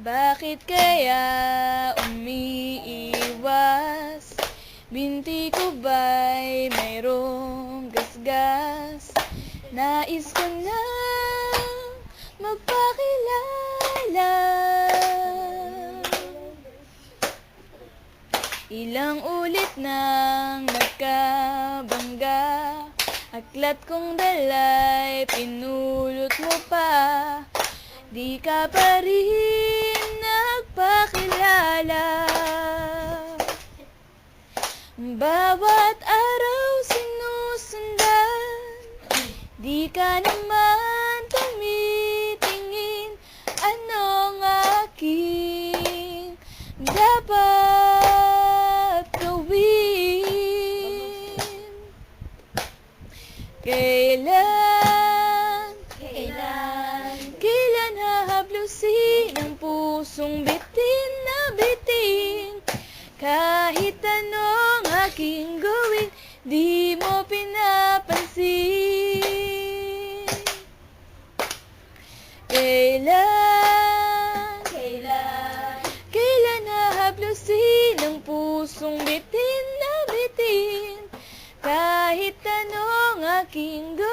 Bakit kaya umiiwas? Binti ko ba'y mayroong gasgas? Nais ko na magpakilala. Ilang ulit nang nagkabangga, aklat kong dalay pinulot mo pa. Di ka pa rin nagpakilala. Bawat araw sinusundan, di ka naman tumitingin. Anong aking dapat gawin? Kailan hahaplusin ang pusong bitin na bitin? Kahit anong aking gawin, di mo pinapansin. Kailan hahaplusin ang pusong bitin na bitin? Kahit anong aking gawin,